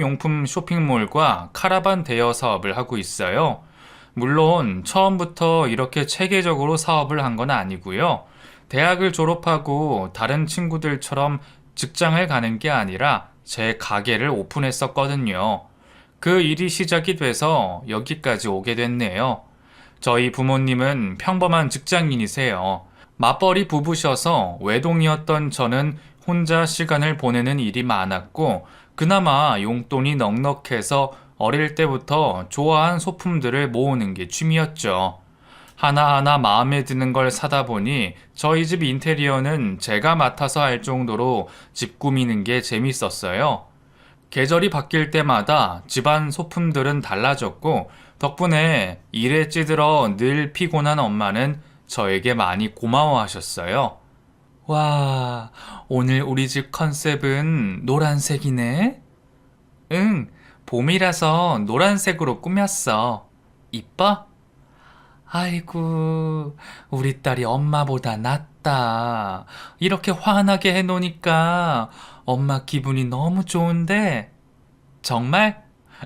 용품 쇼핑몰과 카라반 대여 사업을 하고 있어요. 물론 처음부터 이렇게 체계적으로 사업을 한 건 아니고요. 대학을 졸업하고 다른 친구들처럼 직장을 가는 게 아니라 제 가게를 오픈했었거든요. 그 일이 시작이 돼서 여기까지 오게 됐네요. 저희 부모님은 평범한 직장인이세요. 맞벌이 부부셔서 외동이었던 저는 혼자 시간을 보내는 일이 많았고, 그나마 용돈이 넉넉해서 어릴 때부터 좋아한 소품들을 모으는 게 취미였죠. 하나하나 마음에 드는 걸 사다 보니 저희 집 인테리어는 제가 맡아서 할 정도로 집 꾸미는 게 재밌었어요. 계절이 바뀔 때마다 집안 소품들은 달라졌고, 덕분에 일에 찌들어 늘 피곤한 엄마는 저에게 많이 고마워하셨어요. 와, 오늘 우리 집 컨셉은 노란색이네? 응, 봄이라서 노란색으로 꾸몄어. 이뻐? 아이고, 우리 딸이 엄마보다 낫다. 이렇게 환하게 해놓으니까 엄마 기분이 너무 좋은데? 정말?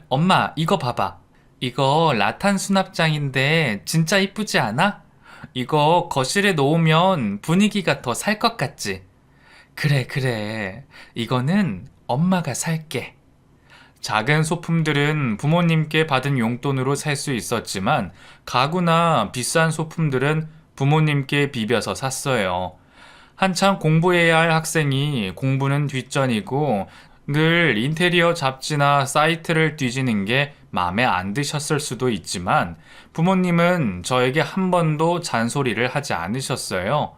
엄마, 이거 봐봐. 이거 라탄 수납장인데 진짜 이쁘지 않아? 이거 거실에 놓으면 분위기가 더 살 것 같지? 그래, 그래. 이거는 엄마가 살게. 작은 소품들은 부모님께 받은 용돈으로 살 수 있었지만 가구나 비싼 소품들은 부모님께 비벼서 샀어요. 한창 공부해야 할 학생이 공부는 뒷전이고 늘 인테리어 잡지나 사이트를 뒤지는 게 마음에 안 드셨을 수도 있지만 부모님은 저에게 한 번도 잔소리를 하지 않으셨어요.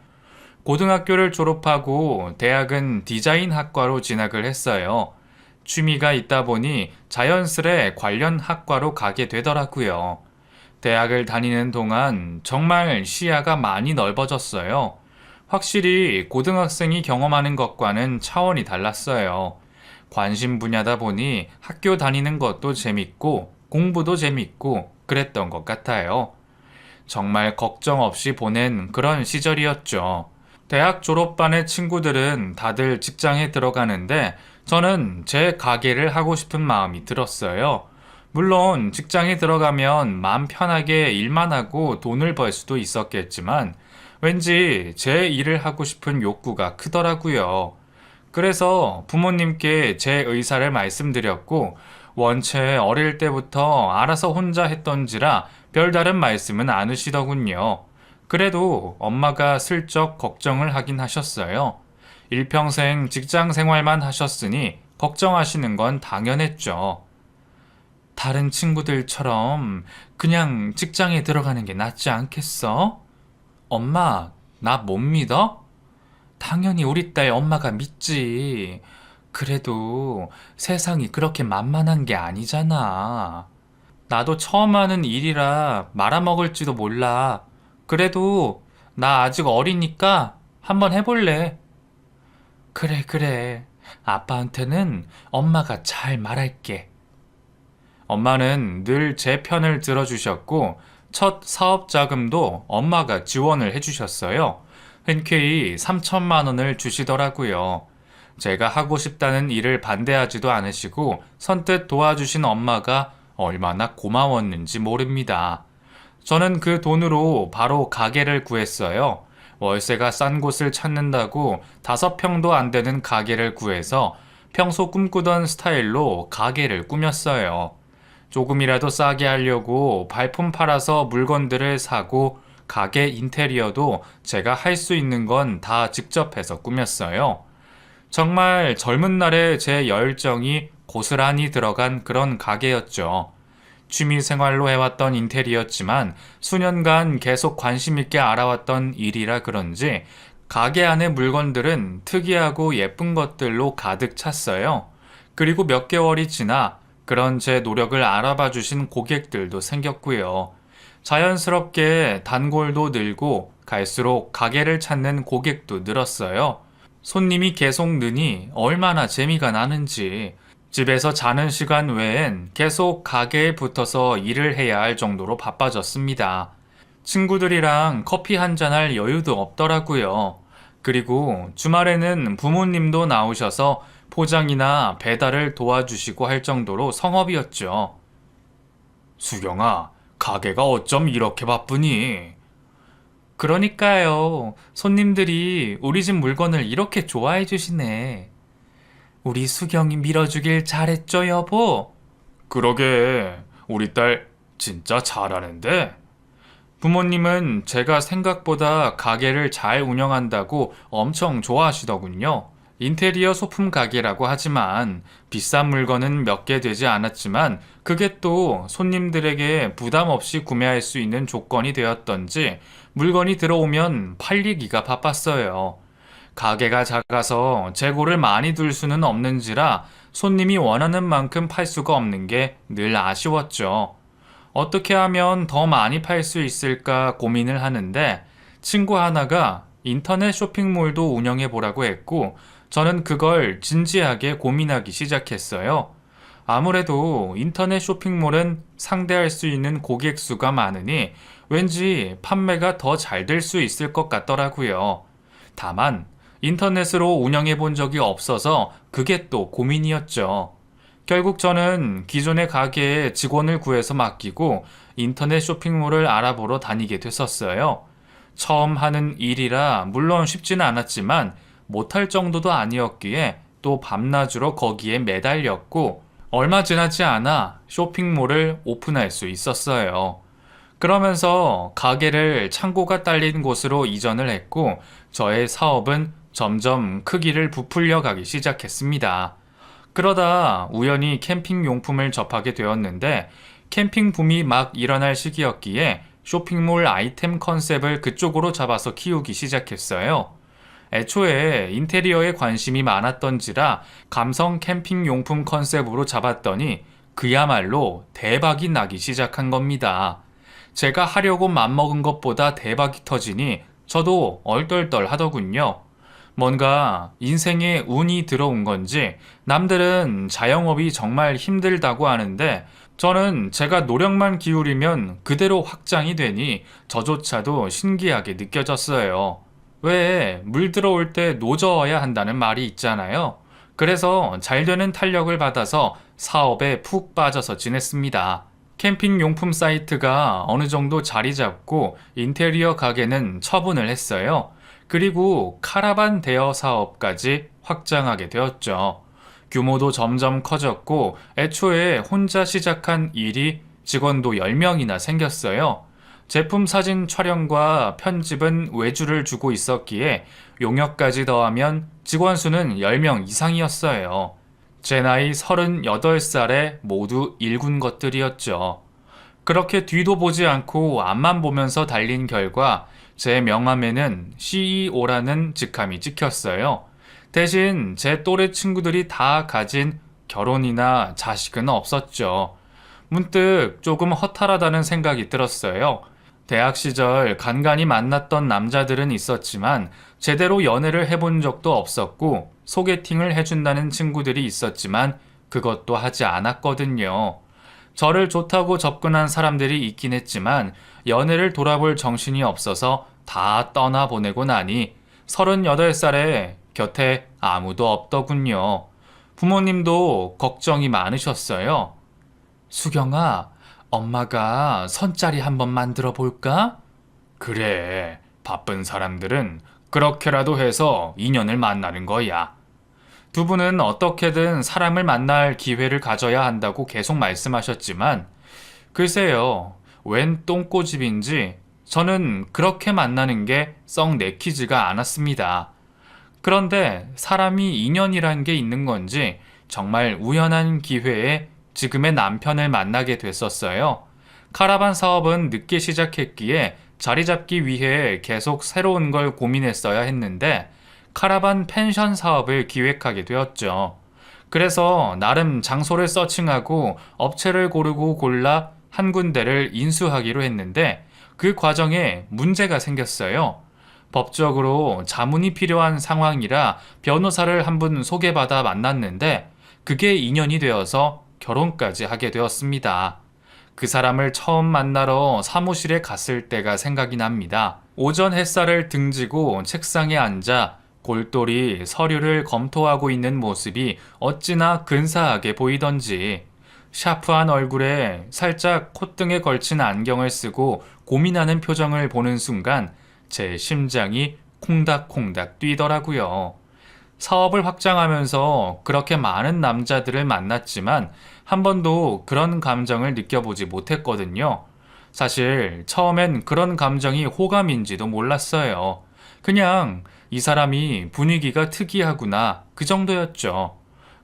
고등학교를 졸업하고 대학은 디자인 학과로 진학을 했어요. 취미가 있다 보니 자연스레 관련 학과로 가게 되더라고요. 대학을 다니는 동안 정말 시야가 많이 넓어졌어요. 확실히 고등학생이 경험하는 것과는 차원이 달랐어요. 관심 분야다 보니 학교 다니는 것도 재밌고 공부도 재밌고 그랬던 것 같아요. 정말 걱정 없이 보낸 그런 시절이었죠. 대학 졸업반의 친구들은 다들 직장에 들어가는데 저는 제 가게를 하고 싶은 마음이 들었어요. 물론 직장에 들어가면 마음 편하게 일만 하고 돈을 벌 수도 있었겠지만 왠지 제 일을 하고 싶은 욕구가 크더라고요. 그래서 부모님께 제 의사를 말씀드렸고 원체 어릴 때부터 알아서 혼자 했던지라 별다른 말씀은 않으시더군요. 그래도 엄마가 슬쩍 걱정을 하긴 하셨어요. 일평생 직장 생활만 하셨으니 걱정하시는 건 당연했죠. 다른 친구들처럼 그냥 직장에 들어가는 게 낫지 않겠어? 엄마, 나 못 믿어? 당연히 우리 딸 엄마가 믿지. 그래도 세상이 그렇게 만만한 게 아니잖아. 나도 처음 하는 일이라 말아먹을지도 몰라. 그래도 나 아직 어리니까 한번 해볼래. 그래, 그래. 아빠한테는 엄마가 잘 말할게. 엄마는 늘 제 편을 들어주셨고, 첫 사업 자금도 엄마가 지원을 해주셨어요. 흔쾌히 3천만 원을 주시더라고요. 제가 하고 싶다는 일을 반대하지도 않으시고 선뜻 도와주신 엄마가 얼마나 고마웠는지 모릅니다. 저는 그 돈으로 바로 가게를 구했어요. 월세가 싼 곳을 찾는다고 5평도 안 되는 가게를 구해서 평소 꿈꾸던 스타일로 가게를 꾸몄어요. 조금이라도 싸게 하려고 발품 팔아서 물건들을 사고 가게 인테리어도 제가 할 수 있는 건 다 직접 해서 꾸몄어요. 정말 젊은 날의 제 열정이 고스란히 들어간 그런 가게였죠. 취미 생활로 해왔던 인테리어였지만 수년간 계속 관심 있게 알아왔던 일이라 그런지 가게 안의 물건들은 특이하고 예쁜 것들로 가득 찼어요. 그리고 몇 개월이 지나 그런 제 노력을 알아봐 주신 고객들도 생겼고요. 자연스럽게 단골도 늘고 갈수록 가게를 찾는 고객도 늘었어요. 손님이 계속 느니 얼마나 재미가 나는지 집에서 자는 시간 외엔 계속 가게에 붙어서 일을 해야 할 정도로 바빠졌습니다. 친구들이랑 커피 한잔할 여유도 없더라고요. 그리고 주말에는 부모님도 나오셔서 포장이나 배달을 도와주시고 할 정도로 성업이었죠. 수경아, 가게가 어쩜 이렇게 바쁘니? 그러니까요. 손님들이 우리 집 물건을 이렇게 좋아해 주시네. 우리 수경이 밀어주길 잘했죠, 여보? 그러게, 우리 딸 진짜 잘하는데? 부모님은 제가 생각보다 가게를 잘 운영한다고 엄청 좋아하시더군요. 인테리어 소품 가게라고 하지만 비싼 물건은 몇 개 되지 않았지만 그게 또 손님들에게 부담 없이 구매할 수 있는 조건이 되었던지 물건이 들어오면 팔리기가 바빴어요. 가게가 작아서 재고를 많이 둘 수는 없는지라 손님이 원하는 만큼 팔 수가 없는 게 늘 아쉬웠죠. 어떻게 하면 더 많이 팔 수 있을까 고민을 하는데 친구 하나가 인터넷 쇼핑몰도 운영해 보라고 했고 저는 그걸 진지하게 고민하기 시작했어요. 아무래도 인터넷 쇼핑몰은 상대할 수 있는 고객 수가 많으니 왠지 판매가 더 잘 될 수 있을 것 같더라고요. 다만 인터넷으로 운영해 본 적이 없어서 그게 또 고민이었죠. 결국 저는 기존의 가게에 직원을 구해서 맡기고 인터넷 쇼핑몰을 알아보러 다니게 됐었어요. 처음 하는 일이라 물론 쉽지는 않았지만 못할 정도도 아니었기에 또 밤낮으로 거기에 매달렸고 얼마 지나지 않아 쇼핑몰을 오픈할 수 있었어요. 그러면서 가게를 창고가 딸린 곳으로 이전을 했고 저의 사업은 점점 크기를 부풀려 가기 시작했습니다. 그러다 우연히 캠핑 용품을 접하게 되었는데 캠핑 붐이 막 일어날 시기였기에 쇼핑몰 아이템 컨셉을 그쪽으로 잡아서 키우기 시작했어요. 애초에 인테리어에 관심이 많았던지라 감성 캠핑 용품 컨셉으로 잡았더니 그야말로 대박이 나기 시작한 겁니다. 제가 하려고 맘먹은 것보다 대박이 터지니 저도 얼떨떨 하더군요. 뭔가 인생에 운이 들어온 건지 남들은 자영업이 정말 힘들다고 하는데 저는 제가 노력만 기울이면 그대로 확장이 되니 저조차도 신기하게 느껴졌어요. 왜 물 들어올 때 노져야 한다는 말이 있잖아요. 그래서 잘 되는 탄력을 받아서 사업에 푹 빠져서 지냈습니다. 캠핑 용품 사이트가 어느 정도 자리 잡고 인테리어 가게는 처분을 했어요. 그리고 카라반 대여 사업까지 확장하게 되었죠. 규모도 점점 커졌고 애초에 혼자 시작한 일이 직원도 10명이나 생겼어요. 제품 사진 촬영과 편집은 외주를 주고 있었기에 용역까지 더하면 직원 수는 10명 이상이었어요. 제 나이 38살에 모두 일군 것들이었죠. 그렇게 뒤도 보지 않고 앞만 보면서 달린 결과 제 명함에는 CEO라는 직함이 찍혔어요. 대신 제 또래 친구들이 다 가진 결혼이나 자식은 없었죠. 문득 조금 허탈하다는 생각이 들었어요. 대학 시절 간간히 만났던 남자들은 있었지만 제대로 연애를 해본 적도 없었고 소개팅을 해준다는 친구들이 있었지만 그것도 하지 않았거든요. 저를 좋다고 접근한 사람들이 있긴 했지만 연애를 돌아볼 정신이 없어서 다 떠나보내고 나니 38살에 곁에 아무도 없더군요. 부모님도 걱정이 많으셨어요. 수경아, 엄마가 선짜리 한번 만들어 볼까? 그래, 바쁜 사람들은 그렇게라도 해서 인연을 만나는 거야. 두 분은 어떻게든 사람을 만날 기회를 가져야 한다고 계속 말씀하셨지만 글쎄요, 웬 똥꼬집인지 저는 그렇게 만나는 게 썩 내키지가 않았습니다. 그런데 사람이 인연이란 게 있는 건지 정말 우연한 기회에 지금의 남편을 만나게 됐었어요. 카라반 사업은 늦게 시작했기에 자리 잡기 위해 계속 새로운 걸 고민했어야 했는데 카라반 펜션 사업을 기획하게 되었죠. 그래서 나름 장소를 서칭하고 업체를 고르고 골라 한 군데를 인수하기로 했는데 그 과정에 문제가 생겼어요. 법적으로 자문이 필요한 상황이라 변호사를 한 분 소개받아 만났는데 그게 인연이 되어서 결혼까지 하게 되었습니다. 그 사람을 처음 만나러 사무실에 갔을 때가 생각이 납니다. 오전 햇살을 등지고 책상에 앉아 골똘히 서류를 검토하고 있는 모습이 어찌나 근사하게 보이던지 샤프한 얼굴에 살짝 콧등에 걸친 안경을 쓰고 고민하는 표정을 보는 순간 제 심장이 콩닥콩닥 뛰더라고요. 사업을 확장하면서 그렇게 많은 남자들을 만났지만 한 번도 그런 감정을 느껴보지 못했거든요. 사실 처음엔 그런 감정이 호감인지도 몰랐어요. 그냥 이 사람이 분위기가 특이하구나 그 정도였죠.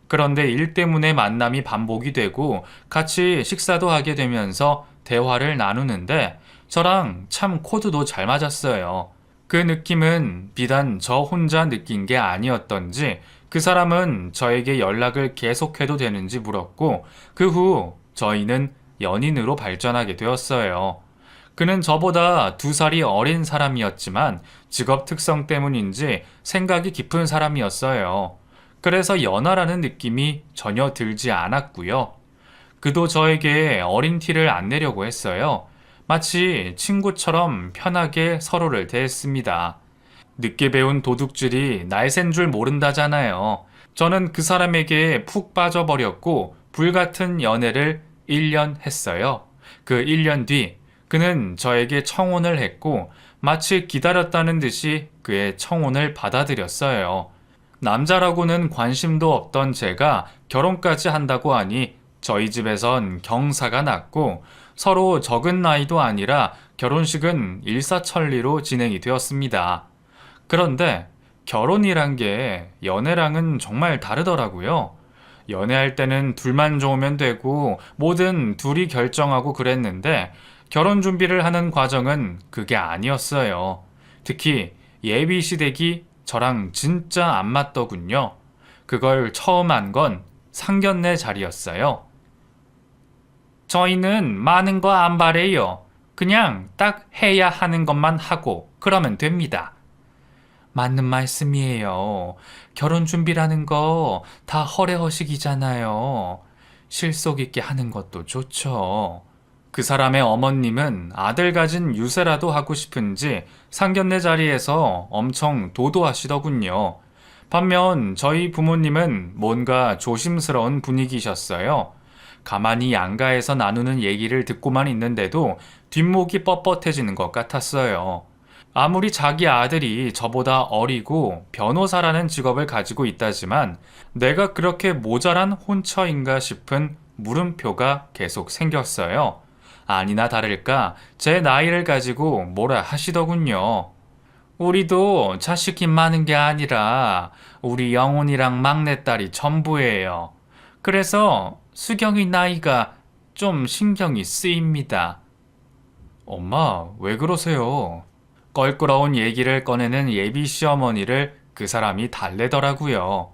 그런데 일 때문에 만남이 반복이 되고 같이 식사도 하게 되면서 대화를 나누는데 저랑 참 코드도 잘 맞았어요. 그 느낌은 비단 저 혼자 느낀 게 아니었던지 그 사람은 저에게 연락을 계속해도 되는지 물었고 그 후 저희는 연인으로 발전하게 되었어요. 그는 저보다 2살이 어린 사람이었지만 직업 특성 때문인지 생각이 깊은 사람이었어요. 그래서 연하라는 느낌이 전혀 들지 않았고요. 그도 저에게 어린 티를 안 내려고 했어요. 마치 친구처럼 편하게 서로를 대했습니다. 늦게 배운 도둑질이 날 샌 줄 모른다잖아요. 저는 그 사람에게 푹 빠져버렸고 불같은 연애를 1년 했어요. 그 1년 뒤 그는 저에게 청혼을 했고 마치 기다렸다는 듯이 그의 청혼을 받아들였어요. 남자라고는 관심도 없던 제가 결혼까지 한다고 하니 저희 집에선 경사가 났고 서로 적은 나이도 아니라 결혼식은 일사천리로 진행이 되었습니다. 그런데 결혼이란 게 연애랑은 정말 다르더라고요. 연애할 때는 둘만 좋으면 되고 뭐든 둘이 결정하고 그랬는데 결혼 준비를 하는 과정은 그게 아니었어요. 특히 예비 시댁이 저랑 진짜 안 맞더군요. 그걸 처음 한 건 상견례 자리였어요. 저희는 많은 거 안 바래요. 그냥 딱 해야 하는 것만 하고 그러면 됩니다. 맞는 말씀이에요. 결혼 준비라는 거 다 허례허식이잖아요. 실속 있게 하는 것도 좋죠. 그 사람의 어머님은 아들 가진 유세라도 하고 싶은지 상견례 자리에서 엄청 도도하시더군요. 반면 저희 부모님은 뭔가 조심스러운 분위기셨어요. 가만히 양가에서 나누는 얘기를 듣고만 있는데도 뒷목이 뻣뻣해지는 것 같았어요. 아무리 자기 아들이 저보다 어리고 변호사라는 직업을 가지고 있다지만 내가 그렇게 모자란 혼처인가 싶은 물음표가 계속 생겼어요. 아니나 다를까 제 나이를 가지고 뭐라 하시더군요. 우리도 자식이 많은 게 아니라 우리 영훈이랑 막내딸이 전부예요. 그래서 수경이 나이가 좀 신경이 쓰입니다. 엄마, 왜 그러세요? 껄끄러운 얘기를 꺼내는 예비 시어머니를 그 사람이 달래더라고요.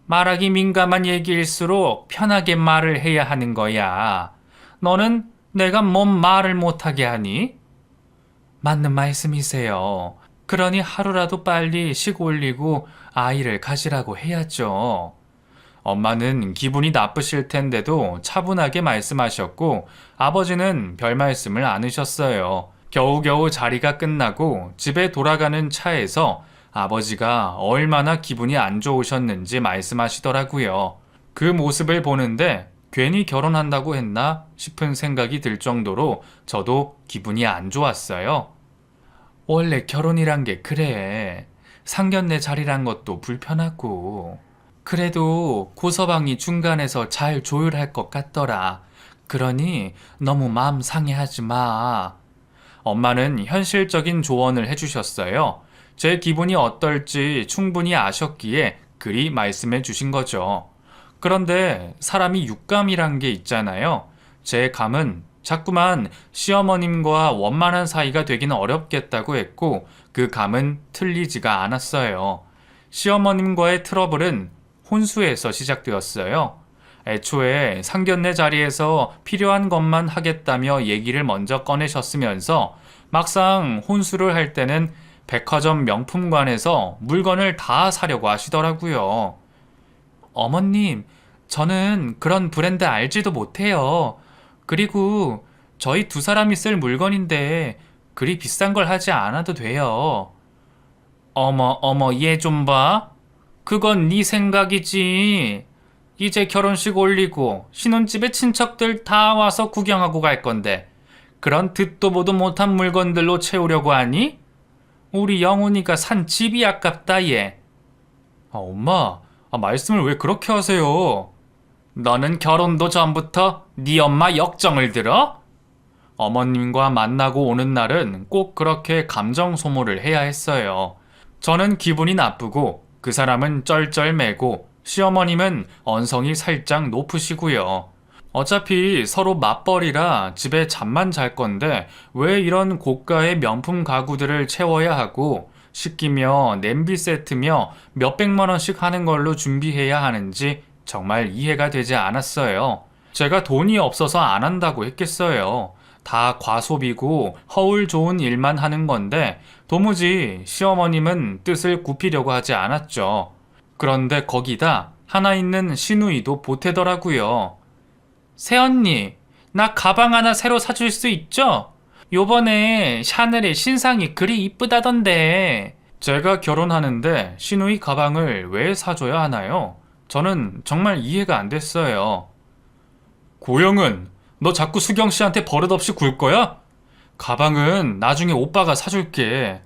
말하기 민감한 얘기일수록 편하게 말을 해야 하는 거야. 너는 내가 뭔 말을 못하게 하니? 맞는 말씀이세요. 그러니 하루라도 빨리 식 올리고 아이를 가지라고 해야죠. 엄마는 기분이 나쁘실 텐데도 차분하게 말씀하셨고 아버지는 별 말씀을 안 하셨어요. 겨우겨우 자리가 끝나고 집에 돌아가는 차에서 아버지가 얼마나 기분이 안 좋으셨는지 말씀하시더라고요. 그 모습을 보는데 괜히 결혼한다고 했나 싶은 생각이 들 정도로 저도 기분이 안 좋았어요. 원래 결혼이란 게 그래. 상견례 자리란 것도 불편하고. 그래도 고서방이 중간에서 잘 조율할 것 같더라. 그러니 너무 마음 상해하지 마. 엄마는 현실적인 조언을 해주셨어요. 제 기분이 어떨지 충분히 아셨기에 그리 말씀해 주신 거죠. 그런데 사람이 육감이란 게 있잖아요. 제 감은 자꾸만 시어머님과 원만한 사이가 되기는 어렵겠다고 했고 그 감은 틀리지가 않았어요. 시어머님과의 트러블은 혼수에서 시작되었어요. 애초에 상견례 자리에서 필요한 것만 하겠다며 얘기를 먼저 꺼내셨으면서 막상 혼수를 할 때는 백화점 명품관에서 물건을 다 사려고 하시더라고요. 어머님, 저는 그런 브랜드 알지도 못해요. 그리고 저희 2사람이 쓸 물건인데 그리 비싼 걸 하지 않아도 돼요. 어머, 어머, 얘 좀 봐. 그건 네 생각이지. 이제 결혼식 올리고 신혼집에 친척들 다 와서 구경하고 갈 건데 그런 듣도 보도 못한 물건들로 채우려고 하니? 우리 영훈이가 산 집이 아깝다 얘. 엄마, 말씀을 왜 그렇게 하세요? 너는 결혼도 전부터 네 엄마 역정을 들어? 어머님과 만나고 오는 날은 꼭 그렇게 감정 소모를 해야 했어요. 저는 기분이 나쁘고 그 사람은 쩔쩔매고 시어머님은 언성이 살짝 높으시고요. 어차피 서로 맞벌이라 집에 잠만 잘 건데 왜 이런 고가의 명품 가구들을 채워야 하고 식기며 냄비 세트며 몇백만 원씩 하는 걸로 준비해야 하는지 정말 이해가 되지 않았어요. 제가 돈이 없어서 안 한다고 했겠어요. 다 과소비고 허울 좋은 일만 하는 건데 도무지 시어머님은 뜻을 굽히려고 하지 않았죠. 그런데 거기다 하나 있는 시누이도 보태더라고요. 새언니, 나 가방 하나 새로 사줄 수 있죠? 요번에 샤넬의 신상이 그리 이쁘다던데. 제가 결혼하는데 시누이 가방을 왜 사줘야 하나요? 저는 정말 이해가 안 됐어요. 고영은, 너 자꾸 수경 씨한테 버릇없이 굴 거야? 가방은 나중에 오빠가 사줄게.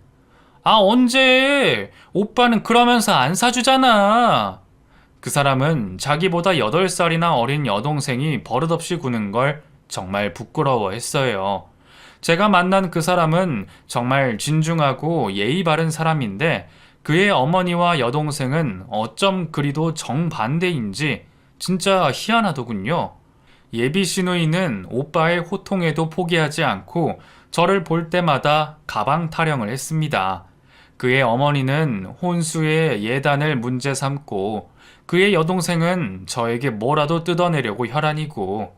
언제? 오빠는 그러면서 안 사주잖아. 그 사람은 자기보다 8살이나 어린 여동생이 버릇없이 구는 걸 정말 부끄러워했어요. 제가 만난 그 사람은 정말 진중하고 예의 바른 사람인데 그의 어머니와 여동생은 어쩜 그리도 정반대인지 진짜 희한하더군요. 예비 시누이는 오빠의 호통에도 포기하지 않고 저를 볼 때마다 가방 타령을 했습니다. 그의 어머니는 혼수의 예단을 문제 삼고 그의 여동생은 저에게 뭐라도 뜯어내려고 혈안이고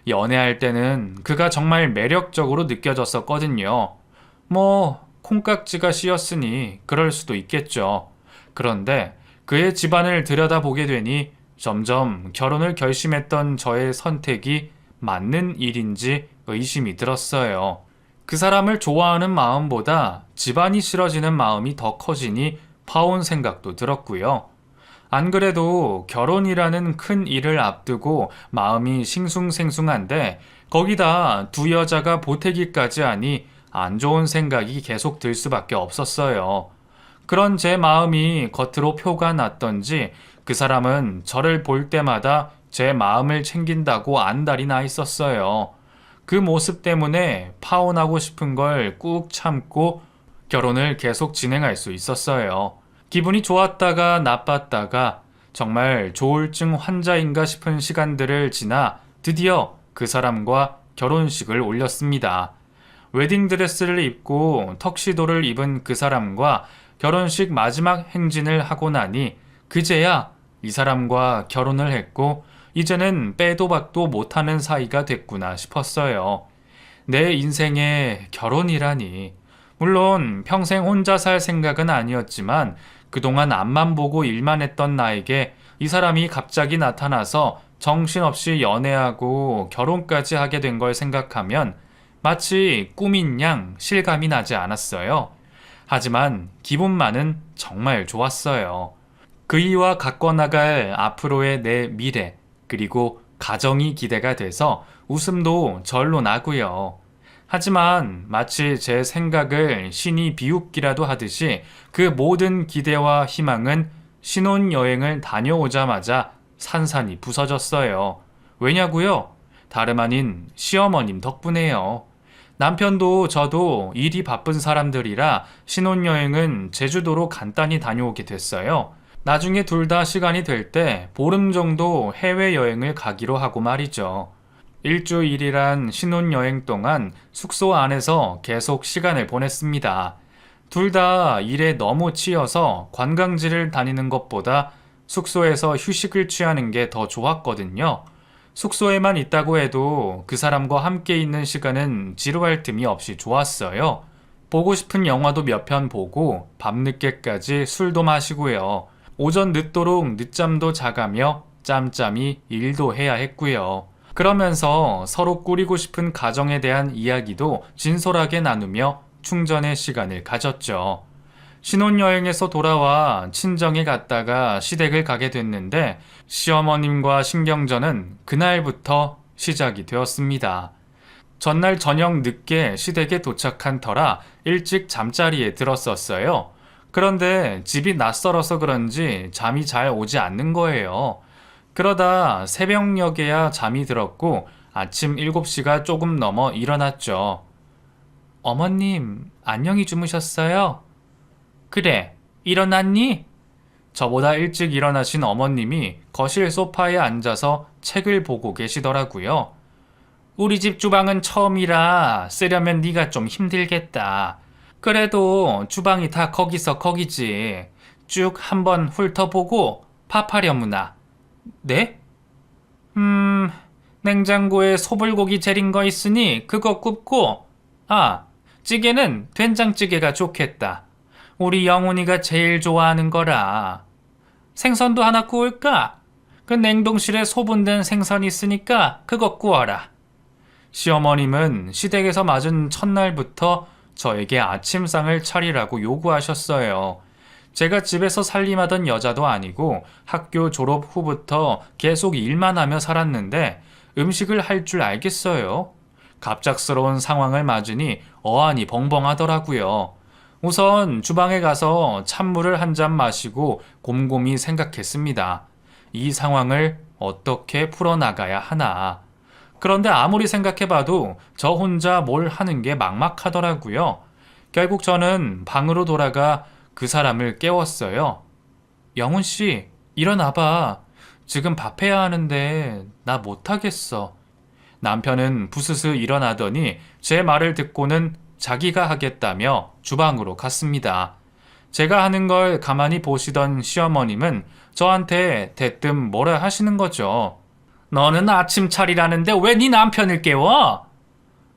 연애할 때는 그가 정말 매력적으로 느껴졌었거든요. 뭐 콩깍지가 씌었으니 그럴 수도 있겠죠. 그런데 그의 집안을 들여다보게 되니 점점 결혼을 결심했던 저의 선택이 맞는 일인지 의심이 들었어요. 그 사람을 좋아하는 마음보다 집안이 싫어지는 마음이 더 커지니 파혼 생각도 들었고요. 안 그래도 결혼이라는 큰 일을 앞두고 마음이 싱숭생숭한데 거기다 두 여자가 보태기까지 하니 안 좋은 생각이 계속 들 수밖에 없었어요. 그런 제 마음이 겉으로 표가 났던지 그 사람은 저를 볼 때마다 제 마음을 챙긴다고 안달이 나 있었어요. 그 모습 때문에 파혼하고 싶은 걸 꾹 참고 결혼을 계속 진행할 수 있었어요. 기분이 좋았다가 나빴다가 정말 조울증 환자인가 싶은 시간들을 지나 드디어 그 사람과 결혼식을 올렸습니다. 웨딩드레스를 입고 턱시도를 입은 그 사람과 결혼식 마지막 행진을 하고 나니 그제야 이 사람과 결혼을 했고 이제는 빼도 박도 못하는 사이가 됐구나 싶었어요. 내 인생에 결혼이라니. 물론 평생 혼자 살 생각은 아니었지만 그동안 앞만 보고 일만 했던 나에게 이 사람이 갑자기 나타나서 정신없이 연애하고 결혼까지 하게 된 걸 생각하면 마치 꿈인 양 실감이 나지 않았어요. 하지만 기분만은 정말 좋았어요. 그이와 갖고 나갈 앞으로의 내 미래, 그리고 가정이 기대가 돼서 웃음도 절로 나고요. 하지만 마치 제 생각을 신이 비웃기라도 하듯이 그 모든 기대와 희망은 신혼여행을 다녀오자마자 산산이 부서졌어요. 왜냐고요? 다름 아닌 시어머님 덕분에요. 남편도 저도 일이 바쁜 사람들이라 신혼여행은 제주도로 간단히 다녀오게 됐어요. 나중에 둘 다 시간이 될 때 보름 정도 해외여행을 가기로 하고 말이죠. 일주일이란 신혼여행 동안 숙소 안에서 계속 시간을 보냈습니다. 둘 다 일에 너무 치여서 관광지를 다니는 것보다 숙소에서 휴식을 취하는 게 더 좋았거든요. 숙소에만 있다고 해도 그 사람과 함께 있는 시간은 지루할 틈이 없이 좋았어요. 보고 싶은 영화도 몇 편 보고 밤늦게까지 술도 마시고요. 오전 늦도록 늦잠도 자가며 짬짬이 일도 해야 했고요. 그러면서 서로 꾸리고 싶은 가정에 대한 이야기도 진솔하게 나누며 충전의 시간을 가졌죠. 신혼여행에서 돌아와 친정에 갔다가 시댁을 가게 됐는데 시어머님과 신경전은 그날부터 시작이 되었습니다. 전날 저녁 늦게 시댁에 도착한 터라 일찍 잠자리에 들었었어요. 그런데 집이 낯설어서 그런지 잠이 잘 오지 않는 거예요. 그러다 새벽녘에야 잠이 들었고 아침 7시가 조금 넘어 일어났죠. 어머님, 안녕히 주무셨어요? 그래, 일어났니? 저보다 일찍 일어나신 어머님이 거실 소파에 앉아서 책을 보고 계시더라고요. 우리 집 주방은 처음이라 쓰려면 네가 좀 힘들겠다. 그래도 주방이 다 거기서 거기지. 쭉 한번 훑어보고 밥하려무나. 네? 냉장고에 소불고기 재린 거 있으니 그거 굽고, 아, 찌개는 된장찌개가 좋겠다. 우리 영훈이가 제일 좋아하는 거라. 생선도 하나 구울까? 그 냉동실에 소분된 생선 있으니까 그거 구워라. 시어머님은 시댁에서 맞은 첫날부터 저에게 아침상을 차리라고 요구하셨어요. 제가 집에서 살림하던 여자도 아니고 학교 졸업 후부터 계속 일만 하며 살았는데 음식을 할 줄 알겠어요. 갑작스러운 상황을 맞으니 어안이 벙벙하더라고요. 우선 주방에 가서 찬물을 한 잔 마시고 곰곰이 생각했습니다. 이 상황을 어떻게 풀어나가야 하나. 그런데 아무리 생각해봐도 저 혼자 뭘 하는 게 막막하더라고요. 결국 저는 방으로 돌아가 그 사람을 깨웠어요. 영훈 씨, 일어나봐. 지금 밥해야 하는데 나 못하겠어. 남편은 부스스 일어나더니 제 말을 듣고는 자기가 하겠다며 주방으로 갔습니다. 제가 하는 걸 가만히 보시던 시어머님은 저한테 대뜸 뭐라 하시는 거죠. 너는 아침 차리라는데 왜 네 남편을 깨워?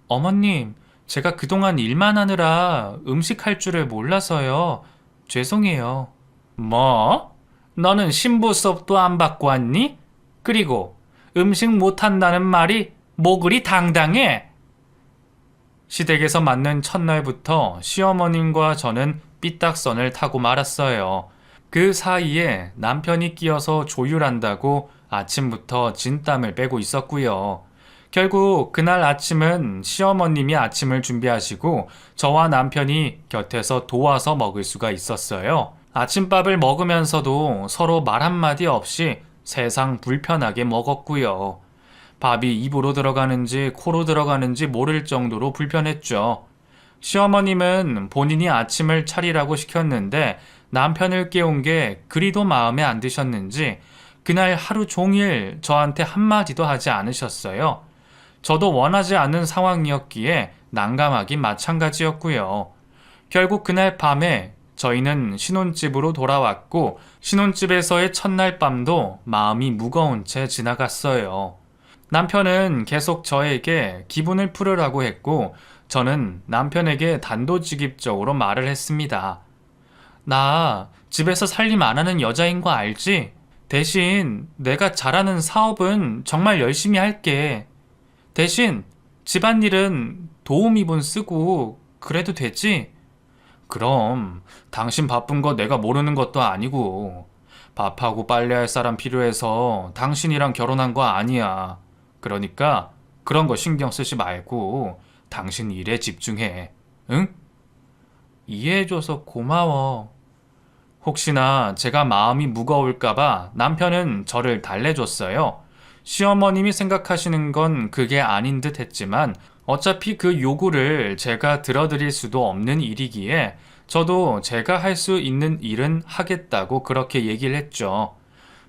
어머님, 제가 그동안 일만 하느라 음식할 줄을 몰라서요. 죄송해요. 뭐? 너는 신부 수업도 안 받고 왔니? 그리고 음식 못한다는 말이 뭐 그리 당당해? 시댁에서 맞는 첫날부터 시어머님과 저는 삐딱선을 타고 말았어요. 그 사이에 남편이 끼어서 조율한다고 아침부터 진땀을 빼고 있었고요. 결국 그날 아침은 시어머님이 아침을 준비하시고 저와 남편이 곁에서 도와서 먹을 수가 있었어요. 아침밥을 먹으면서도 서로 말 한마디 없이 세상 불편하게 먹었고요. 밥이 입으로 들어가는지 코로 들어가는지 모를 정도로 불편했죠. 시어머님은 본인이 아침을 차리라고 시켰는데 남편을 깨운 게 그리도 마음에 안 드셨는지 그날 하루 종일 저한테 한마디도 하지 않으셨어요. 저도 원하지 않는 상황이었기에 난감하기 마찬가지였고요. 결국 그날 밤에 저희는 신혼집으로 돌아왔고 신혼집에서의 첫날 밤도 마음이 무거운 채 지나갔어요. 남편은 계속 저에게 기분을 풀으라고 했고 저는 남편에게 단도직입적으로 말을 했습니다. 나 집에서 살림 안 하는 여자인 거 알지? 대신 내가 잘하는 사업은 정말 열심히 할게. 대신 집안일은 도우미분 쓰고 그래도 되지? 그럼 당신 바쁜 거 내가 모르는 것도 아니고 밥하고 빨래할 사람 필요해서 당신이랑 결혼한 거 아니야. 그러니까 그런 거 신경 쓰지 말고 당신 일에 집중해. 응? 이해해줘서 고마워. 혹시나 제가 마음이 무거울까봐 남편은 저를 달래줬어요. 시어머님이 생각하시는 건 그게 아닌 듯 했지만 어차피 그 요구를 제가 들어드릴 수도 없는 일이기에 저도 제가 할 수 있는 일은 하겠다고 그렇게 얘기를 했죠.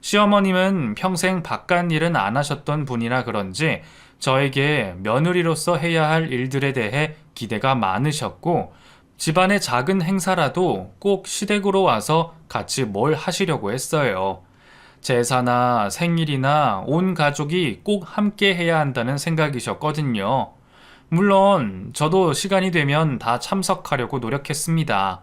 시어머님은 평생 바깥 일은 안 하셨던 분이라 그런지 저에게 며느리로서 해야 할 일들에 대해 기대가 많으셨고 집안의 작은 행사라도 꼭 시댁으로 와서 같이 뭘 하시려고 했어요. 제사나 생일이나 온 가족이 꼭 함께 해야 한다는 생각이셨거든요. 물론 저도 시간이 되면 다 참석하려고 노력했습니다.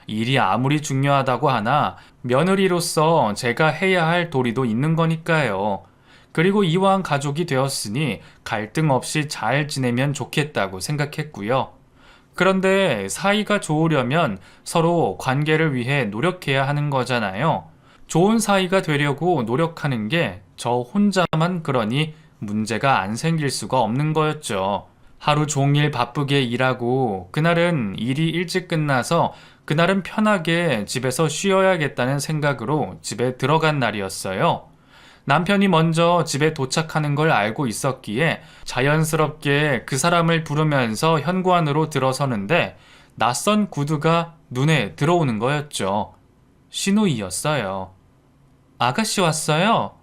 일이 아무리 중요하다고 하나 며느리로서 제가 해야 할 도리도 있는 거니까요. 그리고 이왕 가족이 되었으니 갈등 없이 잘 지내면 좋겠다고 생각했고요. 그런데 사이가 좋으려면 서로 관계를 위해 노력해야 하는 거잖아요. 좋은 사이가 되려고 노력하는 게 저 혼자만 그러니 문제가 안 생길 수가 없는 거였죠. 하루 종일 바쁘게 일하고 그날은 일이 일찍 끝나서 그날은 편하게 집에서 쉬어야겠다는 생각으로 집에 들어간 날이었어요. 남편이 먼저 집에 도착하는 걸 알고 있었기에 자연스럽게 그 사람을 부르면서 현관으로 들어서는데 낯선 구두가 눈에 들어오는 거였죠. 신우이였어요. 아가씨 왔어요?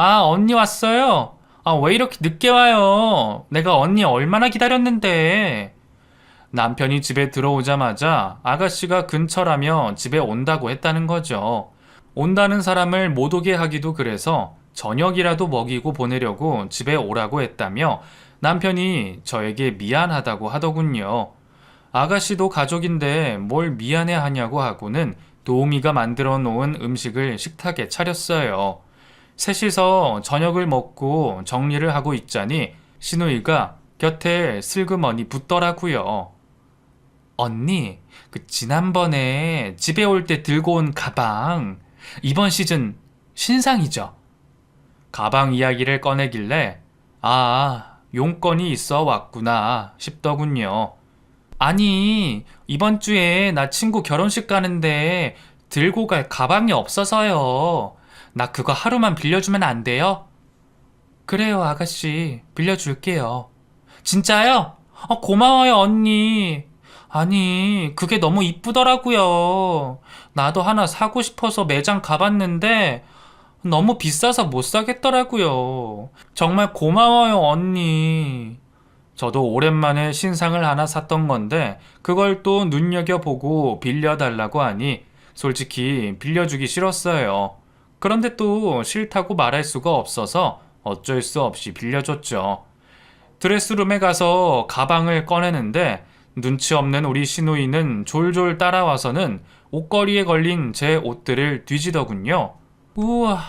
아, 언니 왔어요? 아, 왜 이렇게 늦게 와요? 내가 언니 얼마나 기다렸는데. 남편이 집에 들어오자마자 아가씨가 근처라며 집에 온다고 했다는 거죠. 온다는 사람을 못 오게 하기도 그래서 저녁이라도 먹이고 보내려고 집에 오라고 했다며 남편이 저에게 미안하다고 하더군요. 아가씨도 가족인데 뭘 미안해 하냐고 하고는 도우미가 만들어 놓은 음식을 식탁에 차렸어요. 셋이서 저녁을 먹고 정리를 하고 있자니 신우이가 곁에 슬그머니 붙더라고요. 언니, 그 지난번에 집에 올 때 들고 온 가방, 이번 시즌 신상이죠? 가방 이야기를 꺼내길래, 아, 용건이 있어 왔구나 싶더군요. 아니, 이번 주에 나 친구 결혼식 가는데 들고 갈 가방이 없어서요. 나 그거 하루만 빌려주면 안 돼요? 그래요, 아가씨. 빌려줄게요. 진짜요? 고마워요, 언니. 아니, 그게 너무 이쁘더라고요. 나도 하나 사고 싶어서 매장 가봤는데 너무 비싸서 못 사겠더라고요. 정말 고마워요, 언니. 저도 오랜만에 신상을 하나 샀던 건데 그걸 또 눈여겨보고 빌려달라고 하니 솔직히 빌려주기 싫었어요. 그런데 또 싫다고 말할 수가 없어서 어쩔 수 없이 빌려줬죠. 드레스룸에 가서 가방을 꺼내는데 눈치 없는 우리 시누이는 졸졸 따라와서는 옷걸이에 걸린 제 옷들을 뒤지더군요. 우와,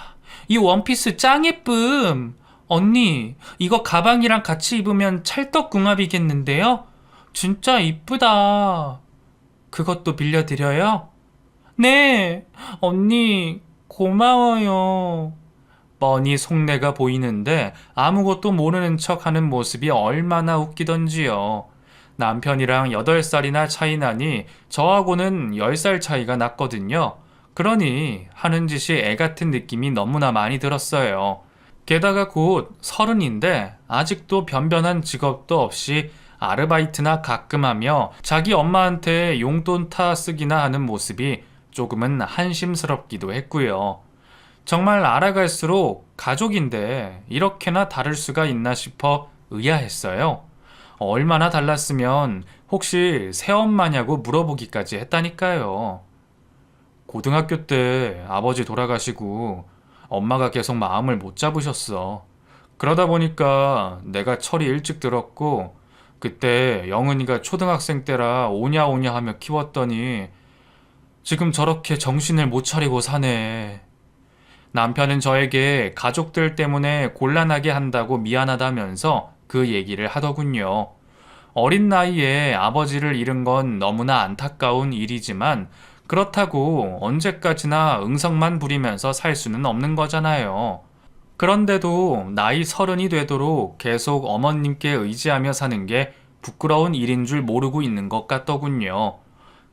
이 원피스 짱 예쁨. 언니, 이거 가방이랑 같이 입으면 찰떡궁합이겠는데요? 진짜 이쁘다. 그것도 빌려드려요? 네, 언니, 고마워요. 뻔히 속내가 보이는데 아무것도 모르는 척 하는 모습이 얼마나 웃기던지요. 남편이랑 8살이나 차이 나니 저하고는 10살 차이가 났거든요. 그러니 하는 짓이 애 같은 느낌이 너무나 많이 들었어요. 게다가 곧 30인데 아직도 변변한 직업도 없이 아르바이트나 가끔 하며 자기 엄마한테 용돈 타 쓰기나 하는 모습이 조금은 한심스럽기도 했고요. 정말 알아갈수록 가족인데 이렇게나 다를 수가 있나 싶어 의아했어요. 얼마나 달랐으면 혹시 새엄마냐고 물어보기까지 했다니까요. 고등학교 때 아버지 돌아가시고 엄마가 계속 마음을 못 잡으셨어. 그러다 보니까 내가 철이 일찍 들었고 그때 영은이가 초등학생 때라 오냐 오냐 하며 키웠더니 지금 저렇게 정신을 못 차리고 사네. 남편은 저에게 가족들 때문에 곤란하게 한다고 미안하다면서 그 얘기를 하더군요. 어린 나이에 아버지를 잃은 건 너무나 안타까운 일이지만 그렇다고 언제까지나 응성만 부리면서 살 수는 없는 거잖아요. 그런데도 나이 30이 되도록 계속 어머님께 의지하며 사는 게 부끄러운 일인 줄 모르고 있는 것 같더군요.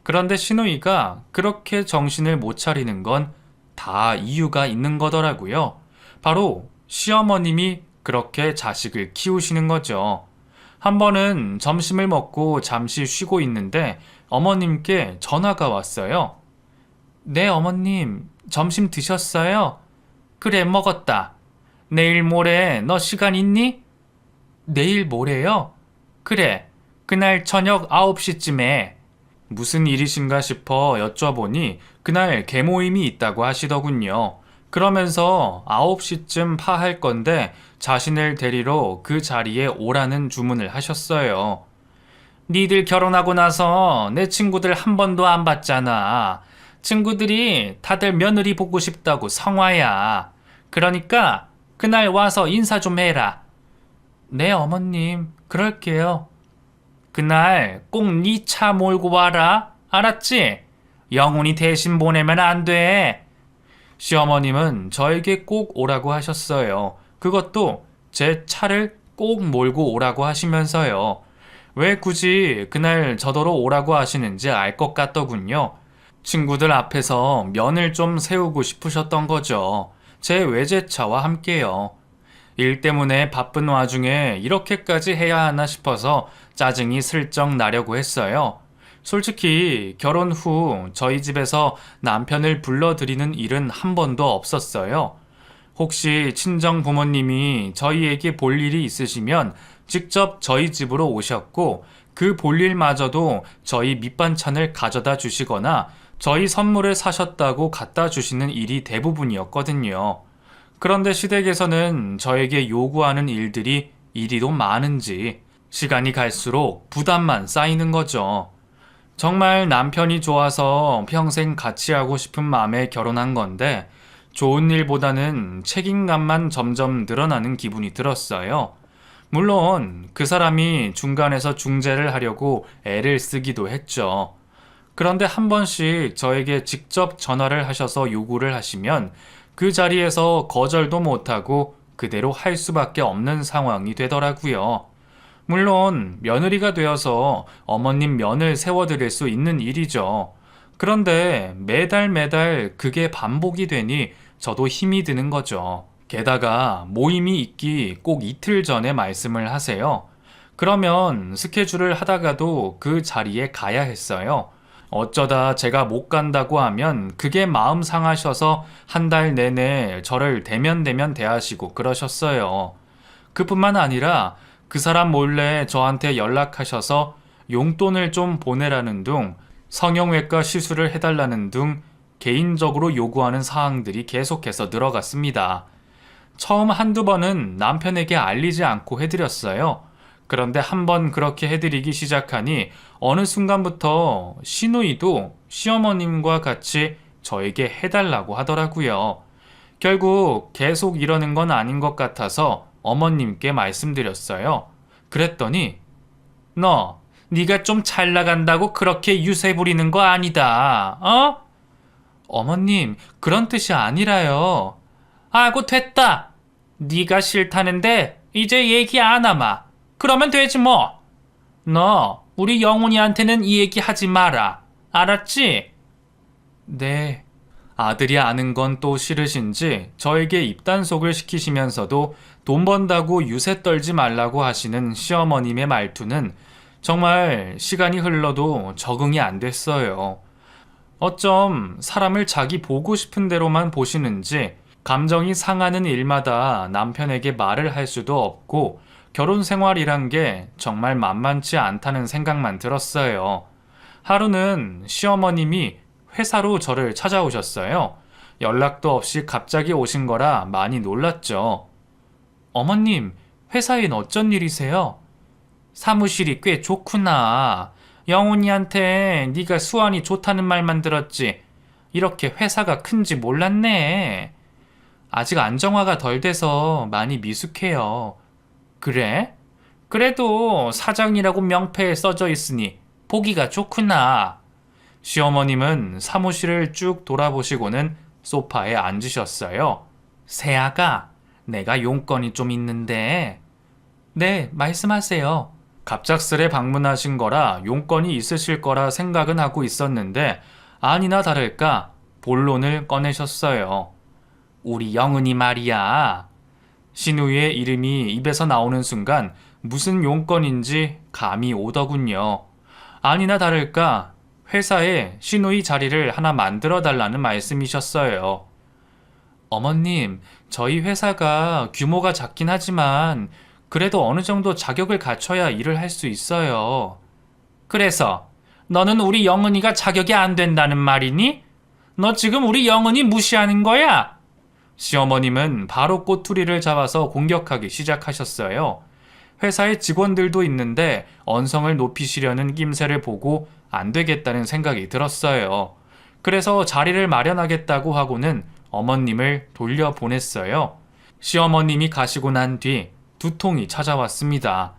그런데 신우이가 그렇게 정신을 못 차리는 건 다 이유가 있는 거더라고요. 바로 시어머님이 그렇게 자식을 키우시는 거죠. 한 번은 점심을 먹고 잠시 쉬고 있는데 어머님께 전화가 왔어요. 네, 어머님, 점심 드셨어요? 그래, 먹었다. 내일 모레 너 시간 있니? 내일 모레요? 그래, 그날 저녁 9시쯤에. 무슨 일이신가 싶어 여쭤보니 그날 계모임이 있다고 하시더군요. 그러면서 9시쯤 파할 건데 자신을 데리러 그 자리에 오라는 주문을 하셨어요. 니들 결혼하고 나서 내 친구들 한 번도 안 봤잖아. 친구들이 다들 며느리 보고 싶다고 성화야. 그러니까 그날 와서 인사 좀 해라. 네, 어머님, 그럴게요. 그날 꼭 네 차 몰고 와라. 알았지? 영훈이 대신 보내면 안 돼. 시어머님은 저에게 꼭 오라고 하셨어요. 그것도 제 차를 꼭 몰고 오라고 하시면서요. 왜 굳이 그날 저더러 오라고 하시는지 알 것 같더군요. 친구들 앞에서 면을 좀 세우고 싶으셨던 거죠. 제 외제차와 함께요. 일 때문에 바쁜 와중에 이렇게까지 해야 하나 싶어서 짜증이 슬쩍 나려고 했어요. 솔직히 결혼 후 저희 집에서 남편을 불러드리는 일은 한 번도 없었어요. 혹시 친정 부모님이 저희에게 볼 일이 있으시면 직접 저희 집으로 오셨고 그 볼일마저도 저희 밑반찬을 가져다 주시거나 저희 선물을 사셨다고 갖다 주시는 일이 대부분이었거든요. 그런데 시댁에서는 저에게 요구하는 일들이 이리도 많은지 시간이 갈수록 부담만 쌓이는 거죠. 정말 남편이 좋아서 평생 같이 하고 싶은 마음에 결혼한 건데 좋은 일보다는 책임감만 점점 늘어나는 기분이 들었어요. 물론 그 사람이 중간에서 중재를 하려고 애를 쓰기도 했죠. 그런데 한 번씩 저에게 직접 전화를 하셔서 요구를 하시면 그 자리에서 거절도 못하고 그대로 할 수밖에 없는 상황이 되더라고요. 물론 며느리가 되어서 어머님 면을 세워드릴 수 있는 일이죠. 그런데 매달 매달 그게 반복이 되니 저도 힘이 드는 거죠. 게다가 모임이 있기 꼭 이틀 전에 말씀을 하세요. 그러면 스케줄을 하다가도 그 자리에 가야 했어요. 어쩌다 제가 못 간다고 하면 그게 마음 상하셔서 한 달 내내 저를 대면대면 대하시고 그러셨어요. 그뿐만 아니라 그 사람 몰래 저한테 연락하셔서 용돈을 좀 보내라는 둥, 성형외과 시술을 해달라는 둥 개인적으로 요구하는 사항들이 계속해서 늘어갔습니다. 처음 한두 번은 남편에게 알리지 않고 해드렸어요. 그런데 한번 그렇게 해드리기 시작하니 어느 순간부터 시누이도 시어머님과 같이 저에게 해달라고 하더라고요. 결국 계속 이러는 건 아닌 것 같아서 어머님께 말씀드렸어요. 그랬더니 네가 좀 잘 나간다고 그렇게 유세 부리는 거 아니다. 어? 어머님, 그런 뜻이 아니라요. 아고 됐다. 네가 싫다는데 이제 얘기 안 하마. 그러면 되지 뭐. 너 우리 영훈이한테는 이 얘기 하지 마라. 알았지? 네. 아들이 아는 건 또 싫으신지 저에게 입단속을 시키시면서도 돈 번다고 유세 떨지 말라고 하시는 시어머님의 말투는 정말 시간이 흘러도 적응이 안 됐어요. 어쩜 사람을 자기 보고 싶은 대로만 보시는지 감정이 상하는 일마다 남편에게 말을 할 수도 없고 결혼 생활이란 게 정말 만만치 않다는 생각만 들었어요. 하루는 시어머님이 회사로 저를 찾아오셨어요. 연락도 없이 갑자기 오신 거라 많이 놀랐죠. 어머님, 회사엔 어쩐 일이세요? 사무실이 꽤 좋구나. 영훈이한테 네가 수완이 좋다는 말만 들었지. 이렇게 회사가 큰지 몰랐네. 아직 안정화가 덜 돼서 많이 미숙해요. 그래? 그래도 사장이라고 명패에 써져 있으니 보기가 좋구나. 시어머님은 사무실을 쭉 돌아보시고는 소파에 앉으셨어요. 세아가, 내가 용건이 좀 있는데. 네, 말씀하세요. 갑작스레 방문하신 거라 용건이 있으실 거라 생각은 하고 있었는데 아니나 다를까 본론을 꺼내셨어요. 우리 영은이 말이야. 신우의 이름이 입에서 나오는 순간 무슨 용건인지 감이 오더군요. 아니나 다를까 회사에 신우이 자리를 하나 만들어 달라는 말씀이셨어요. 어머님, 저희 회사가 규모가 작긴 하지만 그래도 어느 정도 자격을 갖춰야 일을 할 수 있어요. 그래서 너는 우리 영은이가 자격이 안 된다는 말이니? 너 지금 우리 영은이 무시하는 거야? 시어머님은 바로 꼬투리를 잡아서 공격하기 시작하셨어요. 회사에 직원들도 있는데 언성을 높이시려는 낌새를 보고 안 되겠다는 생각이 들었어요. 그래서 자리를 마련하겠다고 하고는 어머님을 돌려보냈어요. 시어머님이 가시고 난 뒤 두통이 찾아왔습니다.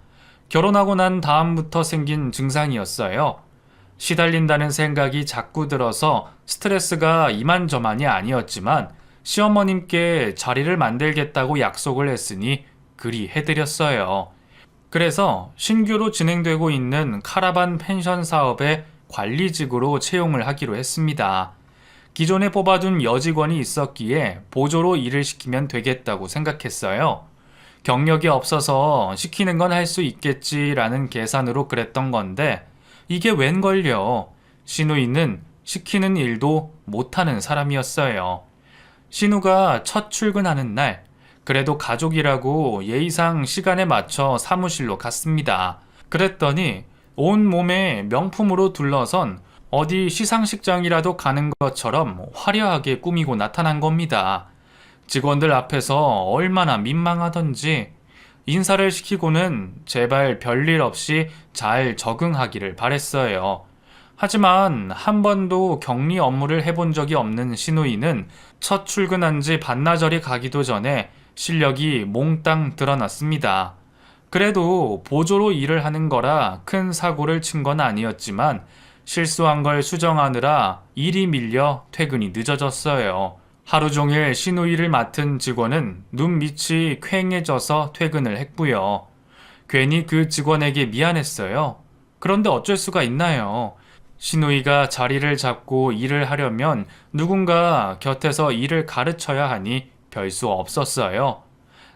결혼하고 난 다음부터 생긴 증상이었어요. 시달린다는 생각이 자꾸 들어서 스트레스가 이만저만이 아니었지만 시어머님께 자리를 만들겠다고 약속을 했으니 그리 해드렸어요. 그래서 신규로 진행되고 있는 카라반 펜션 사업의 관리직으로 채용을 하기로 했습니다. 기존에 뽑아둔 여직원이 있었기에 보조로 일을 시키면 되겠다고 생각했어요. 경력이 없어서 시키는 건 할 수 있겠지라는 계산으로 그랬던 건데 이게 웬걸요. 신우이는 시키는 일도 못하는 사람이었어요. 신우가 첫 출근하는 날, 그래도 가족이라고 예의상 시간에 맞춰 사무실로 갔습니다. 그랬더니 온 몸에 명품으로 둘러선 어디 시상식장이라도 가는 것처럼 화려하게 꾸미고 나타난 겁니다. 직원들 앞에서 얼마나 민망하던지 인사를 시키고는 제발 별일 없이 잘 적응하기를 바랬어요. 하지만 한 번도 격리 업무를 해본 적이 없는 신우이는 첫 출근한 지 반나절이 가기도 전에 실력이 몽땅 드러났습니다. 그래도 보조로 일을 하는 거라 큰 사고를 친 건 아니었지만 실수한 걸 수정하느라 일이 밀려 퇴근이 늦어졌어요. 하루 종일 신우이를 맡은 직원은 눈밑이 퀭해져서 퇴근을 했고요. 괜히 그 직원에게 미안했어요. 그런데 어쩔 수가 있나요? 신우이가 자리를 잡고 일을 하려면 누군가 곁에서 일을 가르쳐야 하니 별 수 없었어요.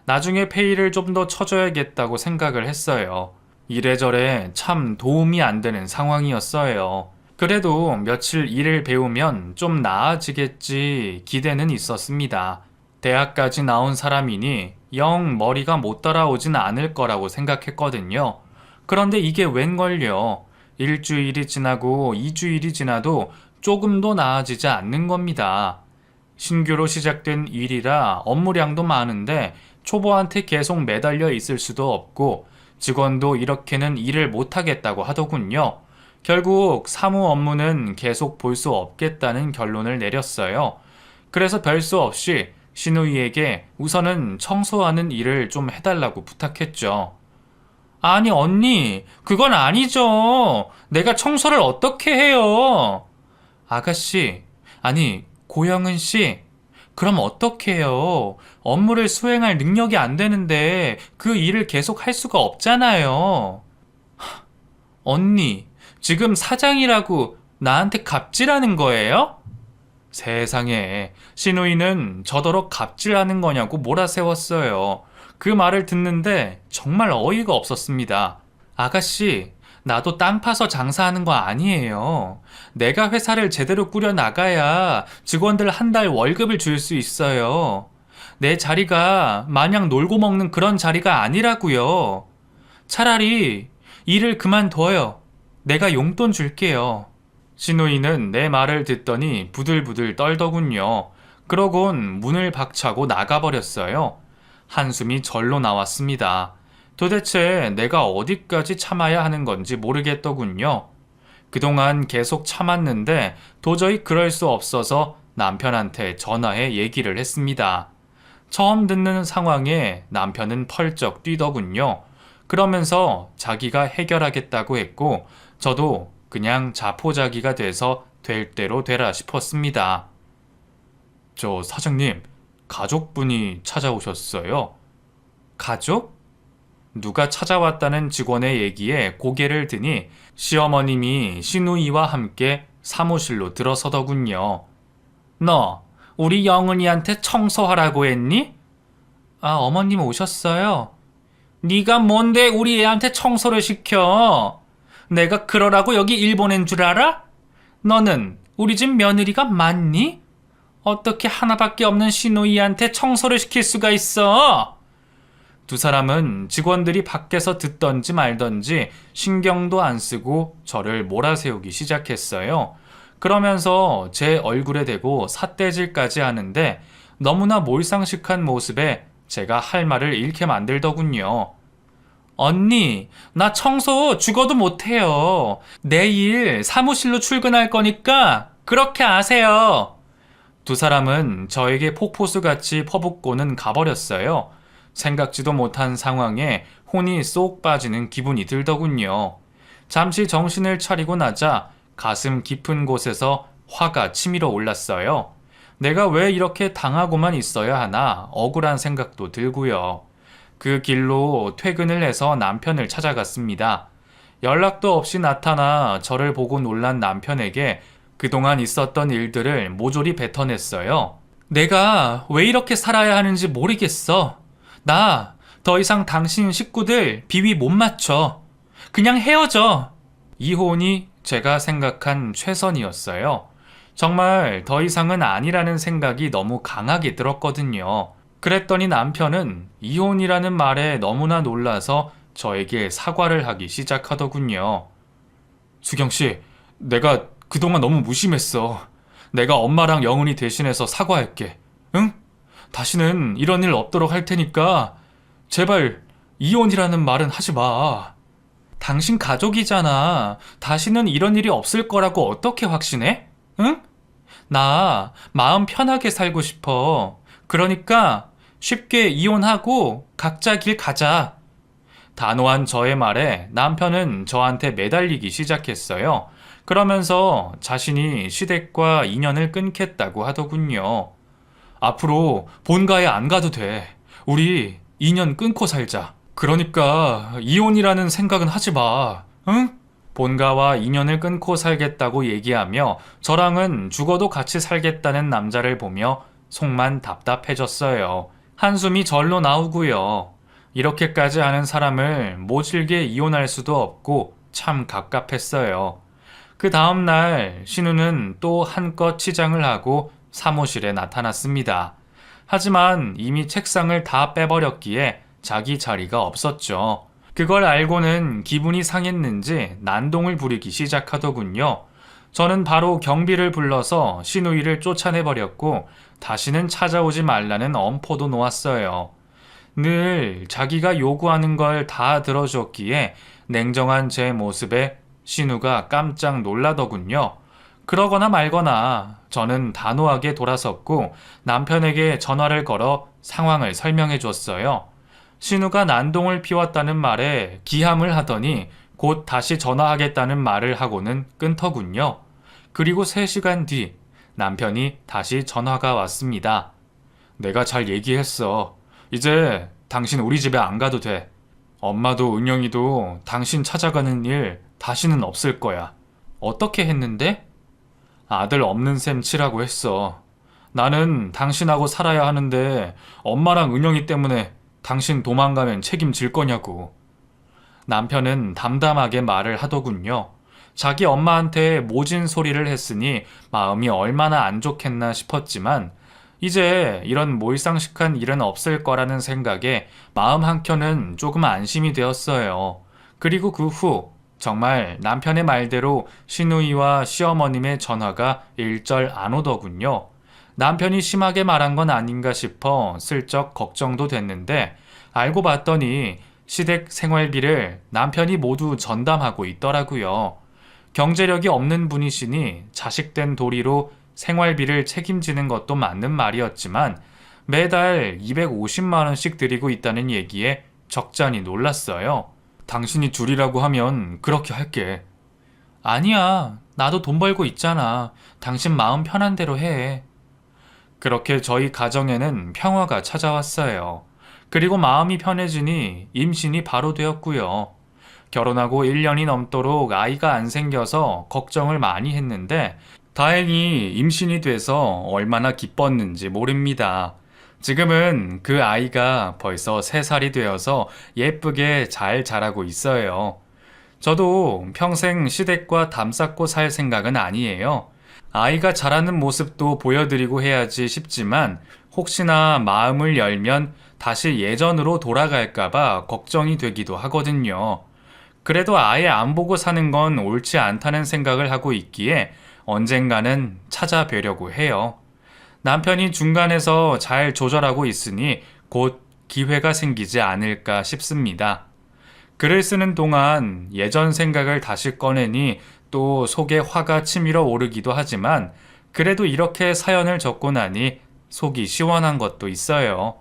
나중에 페이를 좀 더 쳐줘야겠다고 생각을 했어요. 이래저래 참 도움이 안 되는 상황이었어요. 그래도 며칠 일을 배우면 좀 나아지겠지 기대는 있었습니다. 대학까지 나온 사람이니 영 머리가 못 따라오진 않을 거라고 생각했거든요. 그런데 이게 웬걸요. 일주일이 지나고 2주일이 지나도 조금도 나아지지 않는 겁니다. 신규로 시작된 일이라 업무량도 많은데 초보한테 계속 매달려 있을 수도 없고 직원도 이렇게는 일을 못하겠다고 하더군요. 결국 사무 업무는 계속 볼 수 없겠다는 결론을 내렸어요. 그래서 별 수 없이 신우이에게 우선은 청소하는 일을 좀 해달라고 부탁했죠. 아니 언니, 그건 아니죠. 내가 청소를 어떻게 해요? 아가씨, 아니 고영은 씨, 그럼 어떻게 해요? 업무를 수행할 능력이 안 되는데 그 일을 계속 할 수가 없잖아요. 언니, 지금 사장이라고 나한테 갑질하는 거예요? 세상에, 신우이는 저더러 갑질하는 거냐고 몰아세웠어요. 그 말을 듣는데 정말 어이가 없었습니다. 아가씨, 나도 땅 파서 장사하는 거 아니에요. 내가 회사를 제대로 꾸려 나가야 직원들 한 달 월급을 줄 수 있어요. 내 자리가 마냥 놀고 먹는 그런 자리가 아니라고요. 차라리 일을 그만둬요. 내가 용돈 줄게요. 신우이는 내 말을 듣더니 부들부들 떨더군요. 그러곤 문을 박차고 나가버렸어요. 한숨이 절로 나왔습니다. 도대체 내가 어디까지 참아야 하는 건지 모르겠더군요. 그동안 계속 참았는데 도저히 그럴 수 없어서 남편한테 전화해 얘기를 했습니다. 처음 듣는 상황에 남편은 펄쩍 뛰더군요. 그러면서 자기가 해결하겠다고 했고 저도 그냥 자포자기가 돼서 될 대로 되라 싶었습니다. 저 사장님, 가족분이 찾아오셨어요? 가족? 누가 찾아왔다는 직원의 얘기에 고개를 드니 시어머님이 신우이와 함께 사무실로 들어서더군요. 너, 우리 영은이한테 청소하라고 했니? 아, 어머님 오셨어요? 네가 뭔데 우리 애한테 청소를 시켜? 내가 그러라고 여기 일 보낸 줄 알아? 너는 우리 집 며느리가 맞니? 어떻게 하나밖에 없는 신우이한테 청소를 시킬 수가 있어? 두 사람은 직원들이 밖에서 듣던지 말던지 신경도 안 쓰고 저를 몰아세우기 시작했어요. 그러면서 제 얼굴에 대고 삿대질까지 하는데 너무나 몰상식한 모습에 제가 할 말을 잃게 만들더군요. 언니, 나 청소 죽어도 못해요. 내일 사무실로 출근할 거니까 그렇게 아세요. 두 사람은 저에게 폭포수같이 퍼붓고는 가버렸어요. 생각지도 못한 상황에 혼이 쏙 빠지는 기분이 들더군요. 잠시 정신을 차리고 나자 가슴 깊은 곳에서 화가 치밀어 올랐어요. 내가 왜 이렇게 당하고만 있어야 하나 억울한 생각도 들고요. 그 길로 퇴근을 해서 남편을 찾아갔습니다. 연락도 없이 나타나 저를 보고 놀란 남편에게 그동안 있었던 일들을 모조리 뱉어냈어요. 내가 왜 이렇게 살아야 하는지 모르겠어. 나 더 이상 당신 식구들 비위 못 맞춰. 그냥 헤어져. 이혼이 제가 생각한 최선이었어요. 정말 더 이상은 아니라는 생각이 너무 강하게 들었거든요. 그랬더니 남편은 이혼이라는 말에 너무나 놀라서 저에게 사과를 하기 시작하더군요. 수경 씨, 내가 그동안 너무 무심했어. 내가 엄마랑 영훈이 대신해서 사과할게. 응? 다시는 이런 일 없도록 할 테니까 제발 이혼이라는 말은 하지 마. 당신 가족이잖아. 다시는 이런 일이 없을 거라고 어떻게 확신해? 응? 나 마음 편하게 살고 싶어. 그러니까 쉽게 이혼하고 각자 길 가자. 단호한 저의 말에 남편은 저한테 매달리기 시작했어요. 그러면서 자신이 시댁과 인연을 끊겠다고 하더군요. 앞으로 본가에 안 가도 돼. 우리 인연 끊고 살자. 그러니까 이혼이라는 생각은 하지 마. 응? 본가와 인연을 끊고 살겠다고 얘기하며 저랑은 죽어도 같이 살겠다는 남자를 보며 속만 답답해졌어요. 한숨이 절로 나오고요. 이렇게까지 하는 사람을 모질게 이혼할 수도 없고 참 갑갑했어요. 그 다음날 신우는 또 한껏 치장을 하고 사무실에 나타났습니다. 하지만 이미 책상을 다 빼버렸기에 자기 자리가 없었죠. 그걸 알고는 기분이 상했는지 난동을 부리기 시작하더군요. 저는 바로 경비를 불러서 신우이를 쫓아내버렸고 다시는 찾아오지 말라는 엄포도 놓았어요. 늘 자기가 요구하는 걸 다 들어줬기에 냉정한 제 모습에 신우가 깜짝 놀라더군요. 그러거나 말거나 저는 단호하게 돌아섰고 남편에게 전화를 걸어 상황을 설명해 줬어요. 신우가 난동을 피웠다는 말에 기함을 하더니 곧 다시 전화하겠다는 말을 하고는 끊더군요. 그리고 3시간 뒤 남편이 다시 전화가 왔습니다. 내가 잘 얘기했어. 이제 당신 우리 집에 안 가도 돼. 엄마도 은영이도 당신 찾아가는 일 다시는 없을 거야. 어떻게 했는데? 아들 없는 셈 치라고 했어. 나는 당신하고 살아야 하는데 엄마랑 은영이 때문에 당신 도망가면 책임질 거냐고. 남편은 담담하게 말을 하더군요. 자기 엄마한테 모진 소리를 했으니 마음이 얼마나 안 좋겠나 싶었지만 이제 이런 몰상식한 일은 없을 거라는 생각에 마음 한켠은 조금 안심이 되었어요. 그리고 그 후 정말 남편의 말대로 시누이와 시어머님의 전화가 일절 안 오더군요. 남편이 심하게 말한 건 아닌가 싶어 슬쩍 걱정도 됐는데 알고 봤더니 시댁 생활비를 남편이 모두 전담하고 있더라고요. 경제력이 없는 분이시니 자식된 도리로 생활비를 책임지는 것도 맞는 말이었지만 매달 250만 원씩 드리고 있다는 얘기에 적잖이 놀랐어요. 당신이 줄이라고 하면 그렇게 할게. 아니야. 나도 돈 벌고 있잖아. 당신 마음 편한 대로 해. 그렇게 저희 가정에는 평화가 찾아왔어요. 그리고 마음이 편해지니 임신이 바로 되었고요. 결혼하고 1년이 넘도록 아이가 안 생겨서 걱정을 많이 했는데 다행히 임신이 돼서 얼마나 기뻤는지 모릅니다. 지금은 그 아이가 벌써 3살이 되어서 예쁘게 잘 자라고 있어요. 저도 평생 시댁과 담쌓고 살 생각은 아니에요. 아이가 자라는 모습도 보여드리고 해야지 싶지만 혹시나 마음을 열면 다시 예전으로 돌아갈까봐 걱정이 되기도 하거든요. 그래도 아예 안 보고 사는 건 옳지 않다는 생각을 하고 있기에 언젠가는 찾아뵈려고 해요. 남편이 중간에서 잘 조절하고 있으니 곧 기회가 생기지 않을까 싶습니다. 글을 쓰는 동안 예전 생각을 다시 꺼내니 또 속에 화가 치밀어 오르기도 하지만 그래도 이렇게 사연을 적고 나니 속이 시원한 것도 있어요.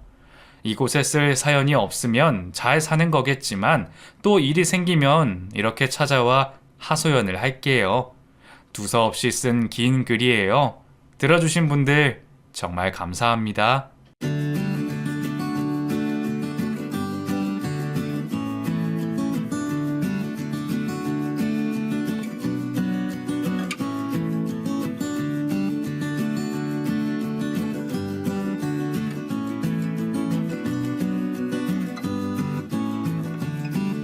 이곳에 쓸 사연이 없으면 잘 사는 거겠지만 또 일이 생기면 이렇게 찾아와 하소연을 할게요. 두서없이 쓴 긴 글이에요. 들어주신 분들 정말 감사합니다.